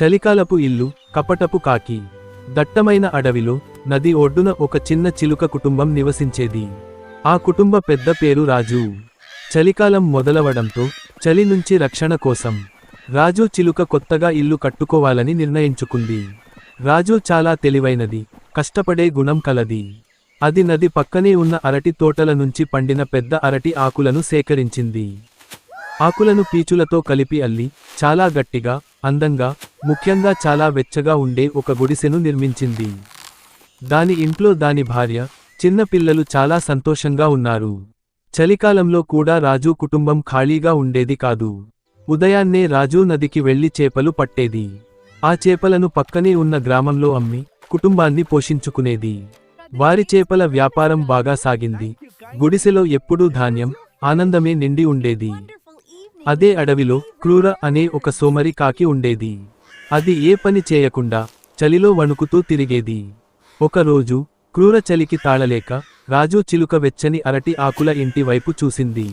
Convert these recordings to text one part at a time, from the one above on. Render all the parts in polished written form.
చలికాలపు ఇల్లు, కపటపు కాకి. దట్టమైన అడవిలో, నది ఒడ్డున ఒక చిన్న చిలుక కుటుంబం నివసించేది. ఆ కుటుంబ పెద్ద పేరు రాజు. చలికాలం మొదలవడంతో, చలి నుంచి రక్షణ కోసం, రాజు చిలుక కొత్తగా ఇల్లు కట్టుకోవాలని నిర్ణయించుకుంది. రాజు చాలా తెలివైనది, కష్టపడే గుణం కలది. అది నది పక్కనే ఉన్న అరటి తోటల నుంచి పండిన పెద్ద అరటి ఆకులను సేకరించింది. ఆకులను పీచులతో కలిపి అల్లి, చాలా గట్టిగా, అందంగా, ముఖ్యంగా చాలా వెచ్చగా ఉండే ఒక గుడిసెను నిర్మించింది. దాని ఇంట్లో దాని భార్య, చిన్న పిల్లలు చాలా సంతోషంగా ఉన్నారు. చలికాలంలో కూడా రాజు కుటుంబం ఖాళీగా ఉండేది కాదు. ఉదయాన్నే రాజు నదికి వెళ్లి చేపలు పట్టేది. ఆ చేపలను పక్కనే ఉన్న గ్రామంలో అమ్మి, కుటుంబాన్ని పోషించుకునేది. వారి చేపల వ్యాపారం బాగా సాగింది. గుడిసెలో ఎప్పుడూ ధాన్యం, ఆనందమే నిండి ఉండేది. అదే అడవిలో క్రూర అనే ఒక సోమరి కాకి ఉండేది. అది ఏ పని చేయకుండా, చలిలో వణుకుతూ తిరిగేది. ఒకరోజు, క్రూర చలికి తాళలేక, రాజు చిలుక వెచ్చని అరటి ఆకుల ఇంటి వైపు చూసింది.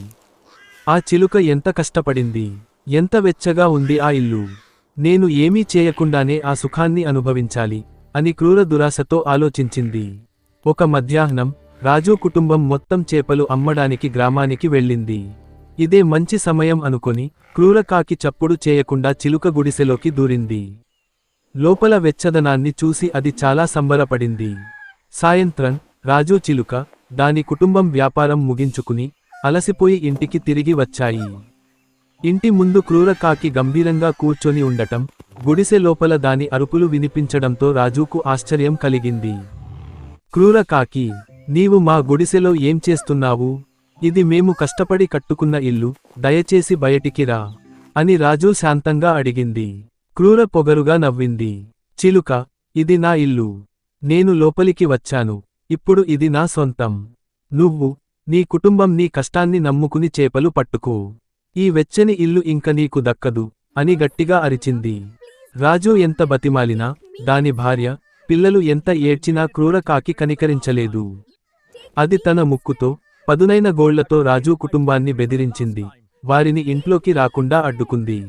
ఆ చిలుక ఎంత కష్టపడింది, ఎంత వెచ్చగా ఉంది ఆ ఇల్లు. నేను ఏమీ చేయకుండానే ఆ సుఖాన్ని అనుభవించాలి అని క్రూర దురాశతో ఆలోచించింది. ఒక మధ్యాహ్నం, రాజు కుటుంబం మొత్తం చేపలు అమ్మడానికి గ్రామానికి వెళ్ళింది. ఇదే మంచి సమయం అనుకొని, క్రూర కాకి చప్పుడు చేయకుండా చిలుక గుడిసెలోకి దూరింది. లోపల వెచ్చదనాన్ని చూసి అది చాలా సంబరపడింది. సాయంత్రం, రాజు చిలుక, దాని కుటుంబం వ్యాపారం ముగించుకుని, అలసిపోయి ఇంటికి తిరిగి వచ్చాయి. ఇంటి ముందు క్రూర కాకి గంభీరంగా కూర్చొని ఉండటం, గుడిసె లోపల దాని అరుపులు వినిపించడంతో రాజుకు ఆశ్చర్యం కలిగింది. క్రూర కాకి, నీవు మా గుడిసెలో ఏం చేస్తున్నావు? ఇది మేము కష్టపడి కట్టుకున్న ఇల్లు, దయచేసి బయటికి రా అని రాజు శాంతంగా అడిగింది. క్రూర పొగరుగా నవ్వింది. చిలుక, ఇది నా ఇల్లు. నేను లోపలికి వచ్చాను. ఇప్పుడు ఇది నా సొంతం. నువ్వు, నీ కుటుంబం నీ కష్టాన్ని నమ్ముకుని చేపలు పట్టుకో. ఈ వెచ్చని ఇల్లు ఇంక నీకు దక్కదు అని గట్టిగా అరిచింది. రాజు ఎంత బతిమాలినా, దాని భార్య, పిల్లలు ఎంత ఏడ్చినా క్రూర కాకి కనికరించలేదు. అది తన ముక్కుతో, పదునైన గోళ్లతో రాజు కుటుంబాన్ని బెదిరించింది. వారిని ఇంట్లోకి రాకుండా అడ్డుకుంది.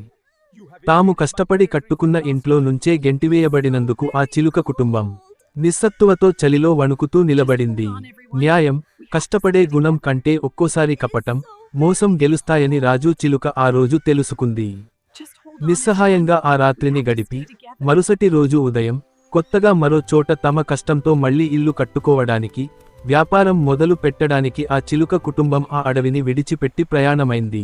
తాము కష్టపడి కట్టుకున్న ఇంట్లో నుంచే గెంటివేయబడినందుకు ఆ చిలుక కుటుంబం నిస్సత్తువతో చలిలో వణుకుతూ నిలబడింది. న్యాయం, కష్టపడే గుణం కంటే ఒక్కోసారి కపటం, మోసం గెలుస్తాయని రాజు చిలుక ఆ రోజు తెలుసుకుంది. నిస్సహాయంగా ఆ రాత్రిని గడిపి, మరుసటి రోజు ఉదయం, కొత్తగా మరో చోట తమ కష్టంతో మళ్లీ ఇల్లు కట్టుకోవడానికి, వ్యాపారం మొదలు పెట్టడానికి ఆ చిలుక కుటుంబం ఆ అడవిని విడిచిపెట్టి ప్రయాణమైంది.